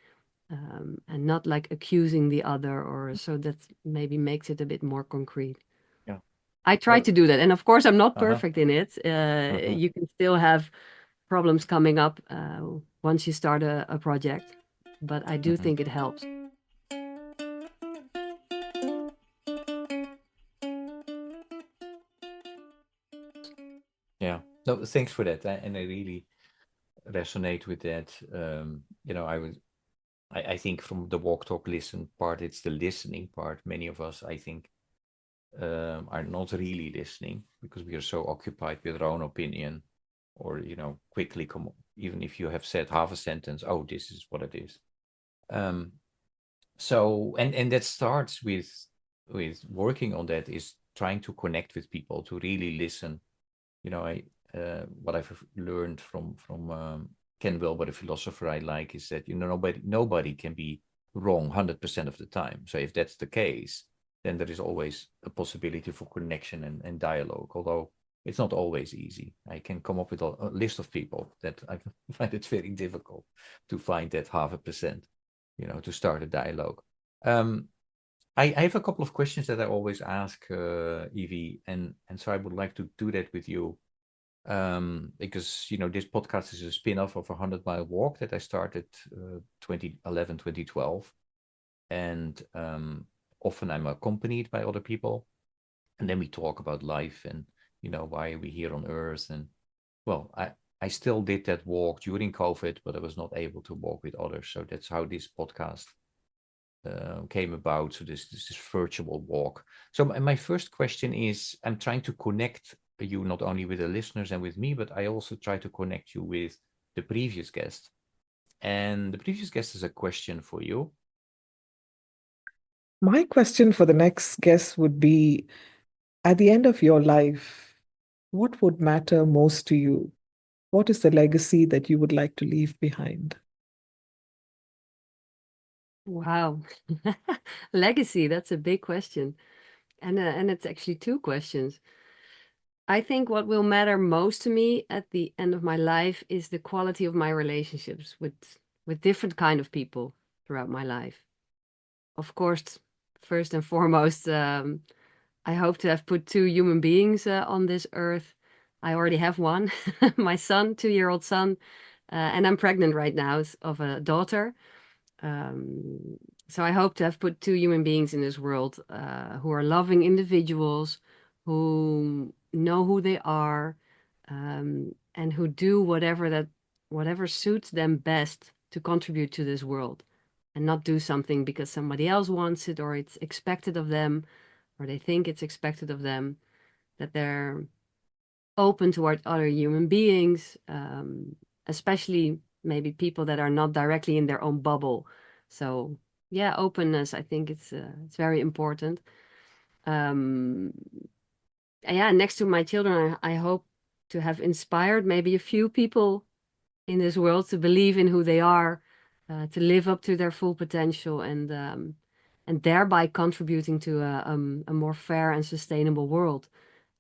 and not like accusing the other, or so that maybe makes it a bit more concrete. Yeah. I try to do that, and of course I'm not Uh-huh. perfect in it. You can still have problems coming up once you start a project, but I do think it helps. Yeah. No, thanks for that. And I really resonate with that. I think from the walk, talk, listen part, it's the listening part. Many of us, I think, are not really listening because we are so occupied with our own opinion or quickly come, even if you have said half a sentence, oh, this is what it is. So and that starts with working on that, is trying to connect with people, to really listen. I what I've learned from Ken Wilber, the philosopher I like, is that nobody can be wrong 100% of the time. So if that's the case, then there is always a possibility for connection and dialogue, although it's not always easy. I can come up with a list of people that I find it very difficult to find that 0.5%, to start a dialogue. I have a couple of questions that I always ask Evie, and so I would like to do that with you, because this podcast is a spin-off of a 100-mile walk that I started 2011, 2012, and often I'm accompanied by other people, and then we talk about life and why are we here on Earth. And well, I still did that walk during COVID, but I was not able to walk with others, so that's how this podcast came about. So this virtual walk. So my first question is, I'm trying to connect you not only with the listeners and with me, but I also try to connect you with the previous guest. And the previous guest is a question for you. My question for the next guest would be, at the end of your life, what would matter most to you? What is the legacy that you would like to leave behind? Wow. Legacy, that's a big question. And it's actually two questions. I think what will matter most to me at the end of my life is the quality of my relationships with different kind of people throughout my life. Of course, first and foremost, I hope to have put two human beings on this earth. I already have one, my son, 2-year-old son, and I'm pregnant right now of a daughter. So I hope to have put two human beings in this world who are loving individuals, who know who they are, and who do whatever suits them best to contribute to this world, and not do something because somebody else wants it or it's expected of them, or they think it's expected of them. That they're open toward other human beings, especially maybe people that are not directly in their own bubble. So yeah, openness, I think it's very important. Yeah, next to my children, I hope to have inspired maybe a few people in this world to believe in who they are, to live up to their full potential, and thereby contributing to a more fair and sustainable world,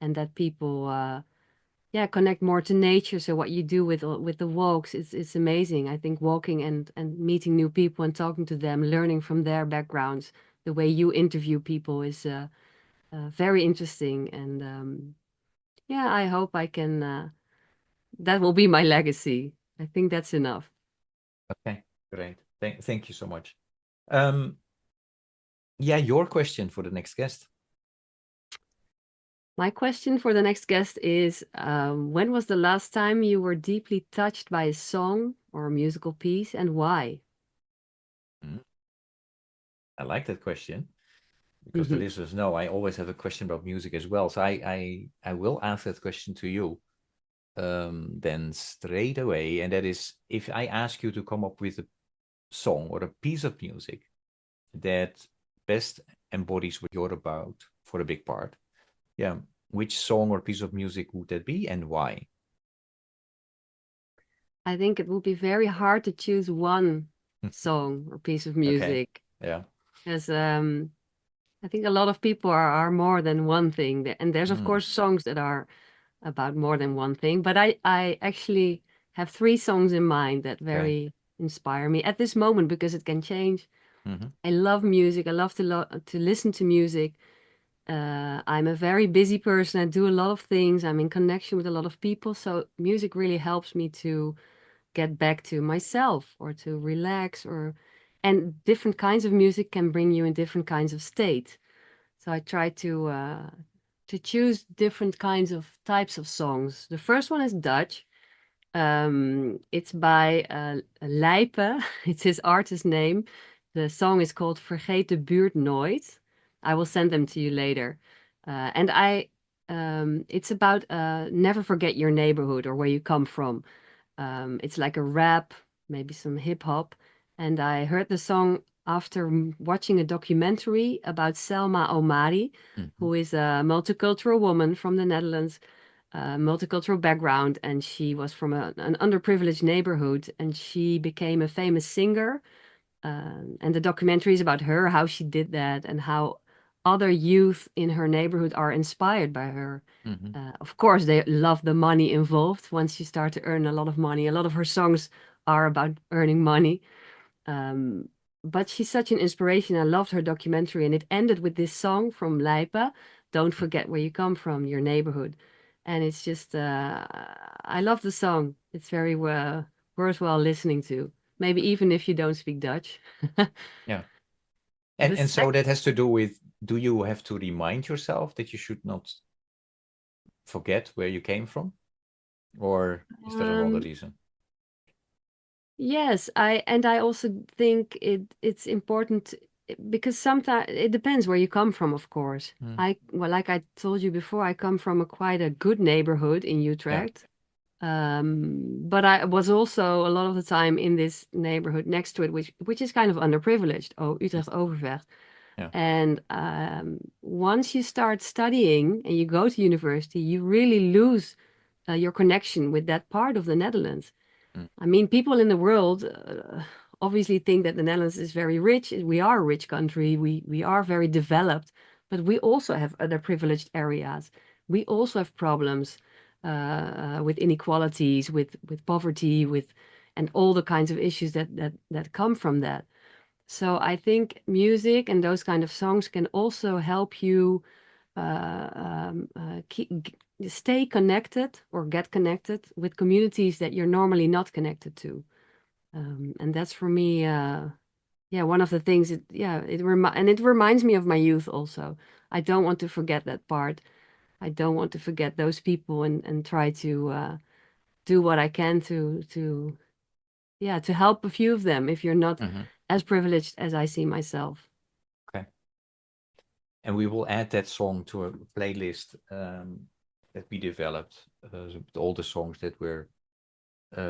and that people yeah, connect more to nature. So what you do with the walks, it's amazing. I think walking and meeting new people and talking to them, learning from their backgrounds, the way you interview people is very interesting. And yeah, I hope I can. That will be my legacy. I think that's enough. Okay, great. Thank you so much. Yeah, your question for the next guest. My question for the next guest is, when was the last time you were deeply touched by a song or a musical piece, and why? I like that question, because the listeners know I always have a question about music as well. So I will ask that question to you then straight away. And that is, if I ask you to come up with a song or a piece of music that best embodies what you're about for a big part, yeah, which song or piece of music would that be, and why? I think it would be very hard to choose one song or piece of music. Okay. Yeah. Because I think a lot of people are more than one thing. And there's, of course, songs that are about more than one thing. But I actually have 3 songs in mind that very inspire me at this moment, because it can change. I love music. I love to listen to music. I'm a very busy person. I do a lot of things. I'm in connection with a lot of people. So music really helps me to get back to myself or to relax, and different kinds of music can bring you in different kinds of state. So I try to choose different kinds of types of songs. The first one is Dutch. It's by Lijpe. It's his artist name. The song is called Vergeet de buurt nooit. I will send them to you later. And It's about never forget your neighborhood or where you come from. It's like a rap, maybe some hip hop. And I heard the song after watching a documentary about Selma Omari, Mhm. who is a multicultural woman from the Netherlands, multicultural background, and she was from an underprivileged neighborhood, and she became a famous singer. And the documentary is about her, how she did that, and how other youth in her neighborhood are inspired by her. Mhm. Of course, they love the money involved. Once you start to earn a lot of money, a lot of her songs are about earning money. Um, but she's such an inspiration. I loved her documentary, and it ended with this song from Lijpa, "Don't Forget Where You Come From, Your Neighborhood." And it's just, I love the song. It's very worthwhile listening to. Maybe even if you don't speak Dutch. Yeah. The And so sec that has to do with, do you have to remind yourself that you should not forget where you came from? Or is there another um, reason? yes, I also think it's important because sometimes it depends where you come from, of course. Mm. Well, like I told you before, I come from a quite a good neighborhood in Yeah. Utrecht. But I was also a lot of the time in this neighborhood next to it, which is kind of underprivileged, oh, Mm. Utrecht Overvecht. Yeah. And once you start studying and you go to university, you really lose your connection with that part of the Netherlands. Mm. I mean, people in the world obviously think that the Netherlands is very rich. We are a rich country. We are very developed, but we also have other privileged areas. We also have problems with inequalities, with poverty, with and all the kinds of issues that come from that. So I think music and those kind of songs can also help you stay connected or get connected with communities that you're normally not connected to. And that's for me, yeah, one of the things. It reminds me of my youth also. I don't want to forget that part. I don't want to forget those people and try to do what I can to yeah to help a few of them if you're not Mhm. as privileged as I see myself. Okay. And we will add that song to a playlist that we developed with all the songs that were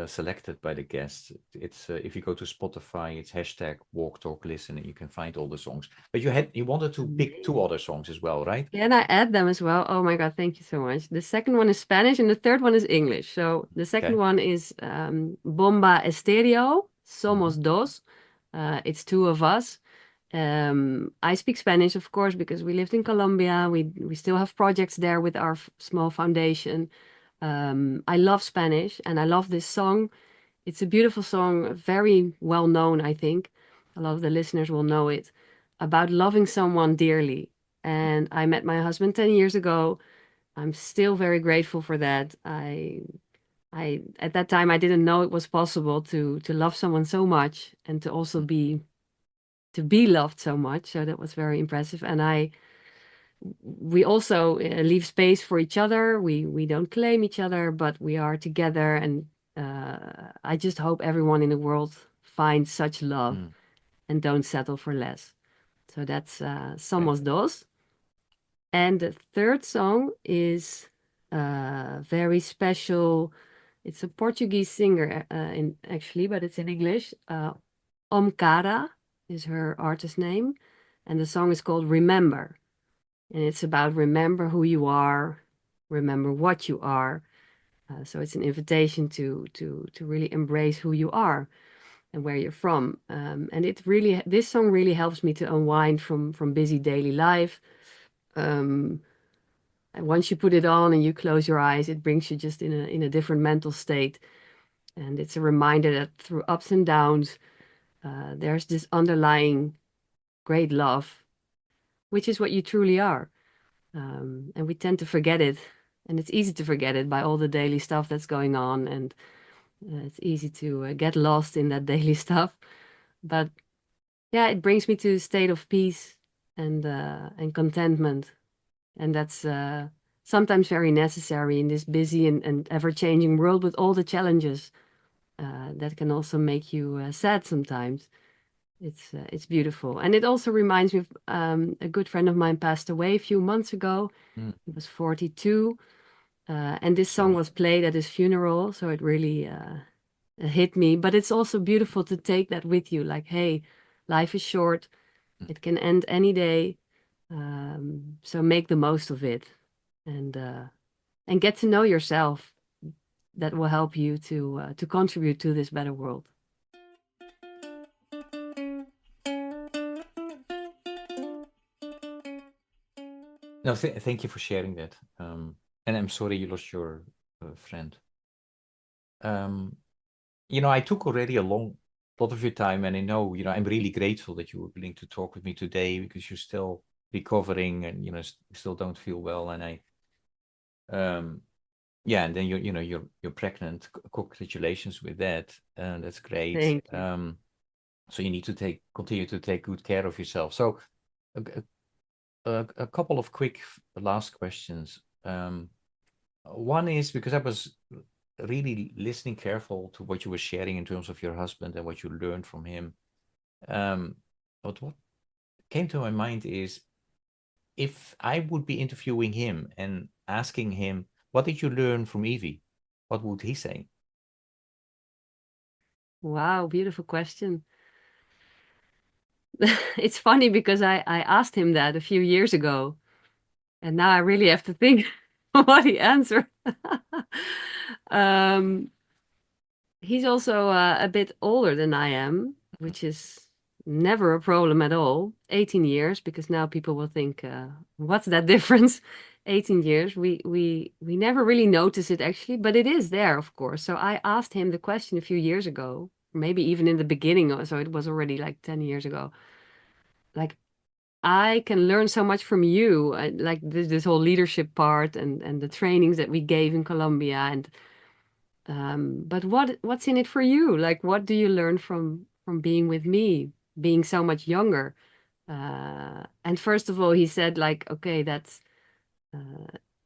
selected by the guests. It's if you go to Spotify, it's hashtag Walk Talk Listen, and you can find all the songs. But you wanted to pick two other songs as well, right? Can I add them as well? Oh my God, thank you so much. The second one is Spanish and the third one is English. So the second Okay. one is Bomba Estéreo, Mhm. Somos Dos. It's two of us. I speak Spanish, of course, because we lived in Colombia. We still have projects there with our small foundation. I love Spanish and I love this song. It's a beautiful song, very well known, I think. A lot of the listeners will know it, about loving someone dearly. And I met my husband 10 years ago. I'm still very grateful for that. I at that time I didn't know it was possible to love someone so much and to also be loved so much. So that was very impressive. And we also leave space for each other. We don't claim each other, but we are together. And I just hope everyone in the world finds such love Mm. and don't settle for less. So that's Okay. Somos Dos. And the third song is very special. It's a Portuguese singer, actually, but it's in English. Omkara is her artist name, and the song is called Remember. And it's about remember who you are, remember what you are. So it's an invitation to really embrace who you are and where you're from. And this song really helps me to unwind from busy daily life. Um, and once you put it on and you close your eyes, it brings you just in a different mental state. And it's a reminder that through ups and downs, there's this underlying great love, which is what you truly are. And we tend to forget it. And it's easy to forget it by all the daily stuff that's going on. And it's easy to get lost in that daily stuff. But yeah, it brings me to a state of peace and contentment. And that's sometimes very necessary in this busy and ever-changing world with all the challenges that can also make you sad sometimes. It's beautiful. And it also reminds me of a good friend of mine passed away a few months ago. Mm. He was 42. And this song Sorry. was played at his funeral, so it really hit me. But it's also beautiful to take that with you. Like, hey, life is short. Mm. It can end any day. So make the most of it and get to know yourself. That will help you to contribute to this better world. No, thank you for sharing that. And I'm sorry you lost your friend. I took already a lot of your time, and I know, I'm really grateful that you were willing to talk with me today, because you're still recovering and, still don't feel well. And yeah, and then you're pregnant. Congratulations with that. That's great. Thank you. So you need to continue to take good care of yourself. So a couple of quick last questions. One is, because I was really listening careful to what you were sharing in terms of your husband and what you learned from him. But what came to my mind is, if I would be interviewing him and asking him, what did you learn from Evie? What would he say? Wow, beautiful question. It's funny because I asked him that a few years ago, and now I really have to think what he answered. um, he's also a bit older than I am, which is never a problem at all. 18 years, because now people will think, what's that difference? 18 years. We never really notice it actually, but it is there, of course. So I asked him the question a few years ago, maybe even in the beginning, so it was already like 10 years ago. Like, I can learn so much from you, like this whole leadership part and the trainings that we gave in Colombia. And but what's in it for you? Like, what do you learn from being with me, being so much younger? And first of all, he said, like, okay, that's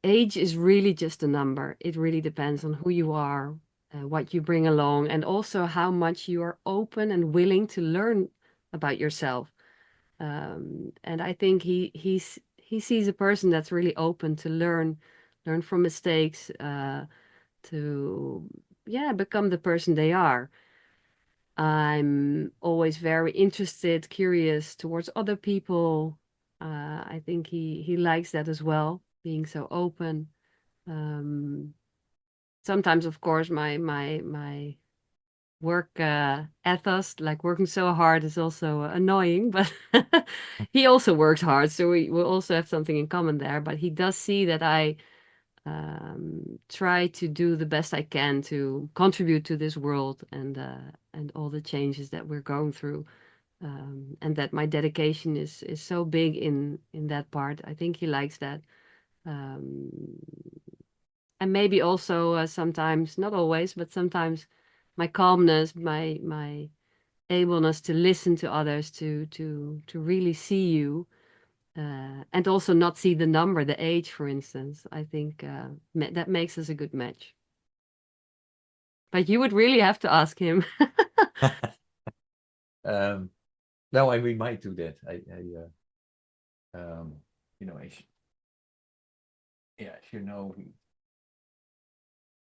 age is really just a number. It really depends on who you are, what you bring along, and also how much you are open and willing to learn about yourself. And I think he sees a person that's really open to learn from mistakes, to yeah, become the person they are. I'm always very interested, curious towards other people. I think he likes that as well, being so open. Um, Sometimes, of course, my work ethos, like working so hard, is also annoying, but he also works hard, so we will also have something in common there. But he does see that I try to do the best I can to contribute to this world and all the changes that we're going through, and that my dedication is so big in that part. I think he likes that. Um, and maybe also sometimes, not always, but sometimes my calmness, my ableness to listen to others, to really see you, and also not see the number, the age, for instance. I think that makes us a good match. But you would really have to ask him. No, we might do that. As yeah, as you know,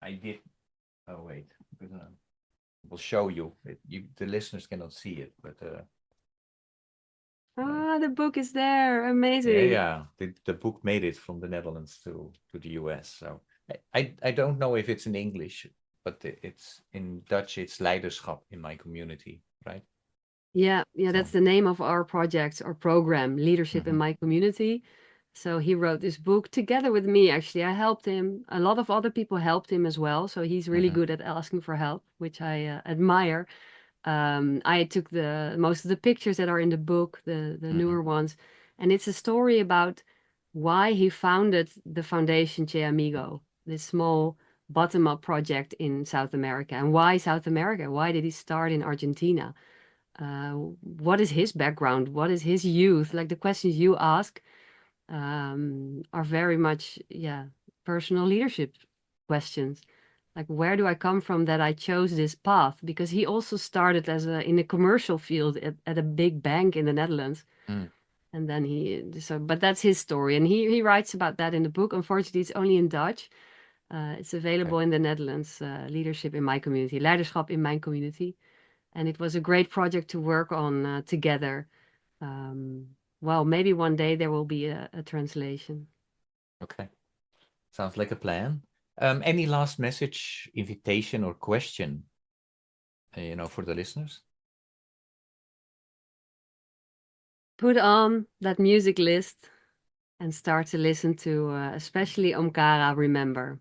I did. Oh wait, because we'll show you. The listeners cannot see it, but Ah, the book is there. Amazing. yeah. The book made it from the Netherlands to the US. So I don't know if it's in English, but it's in Dutch. It's leiderschap in my community, right? Yeah, So, that's the name of our project or program, Leadership in mhm, My Community. So he wrote this book together with me, actually. I helped him. A lot of other people helped him as well. So he's really mhm, good at asking for help, which I admire. I took the most of the pictures that are in the book, the mhm, newer ones, and it's a story about why he founded the foundation Che Amigo, this small bottom-up project in South America. And why South America? Why did he start in Argentina? What is his background? What is his youth? Like the questions you ask are very much, yeah, personal leadership questions. like, where do I come from that I chose this path? Because he also started in a commercial field at a big bank in the Netherlands. Mm. And then but that's his story. And he writes about that in the book. Unfortunately, it's only in Dutch. It's available in the Netherlands, Leadership in My Community, Leiderschap in Mijn Community. And it was a great project to work on together. Well, maybe one day there will be a translation. Okay. Sounds like a plan. Any last message, invitation, or question, for the listeners? Put on that music list and start to listen to especially Omkara Remember.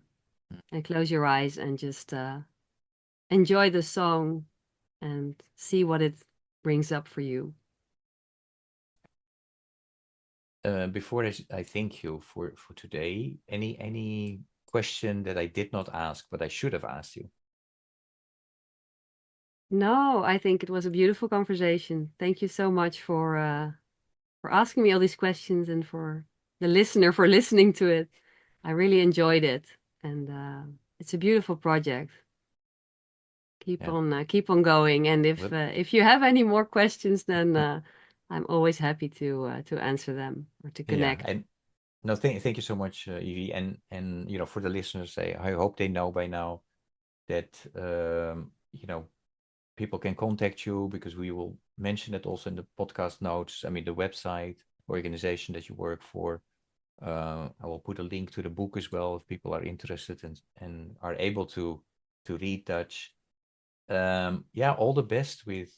And close your eyes and just enjoy the song and see what it brings up for you. Before I thank you for today, any question that I did not ask, but I should have asked you? No, I think it was a beautiful conversation. Thank you so much for asking me all these questions and for the listener for listening to it. I really enjoyed it, and it's a beautiful project. Keep on going. And if you have any more questions, then I'm always happy to answer them or to connect. Yeah, and no, thank you so much, Evie, and for the listeners, I hope they know by now that people can contact you, because we will mention it also in the podcast notes. I mean, the website, organization that you work for. I will put a link to the book as well if people are interested and are able to read Dutch. All the best with.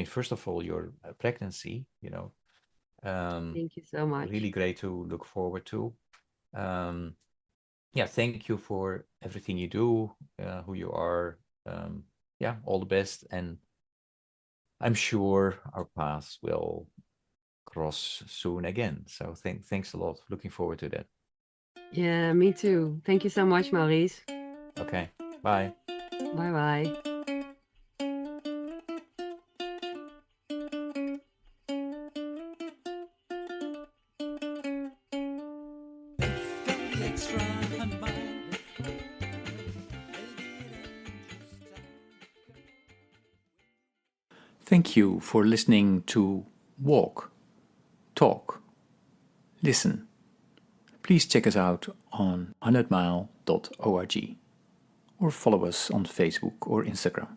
First of all, your pregnancy. Thank you so much. Really great to look forward to. Thank you for everything you do, who you are. All the best, and I'm sure our paths will cross soon again. So thanks a lot. Looking forward to that. Yeah, me too. Thank you so much, Maurice. Okay, bye. Bye-bye. Thank you for listening to Walk, Talk, Listen. Please check us out on 100mile.org or follow us on Facebook or Instagram.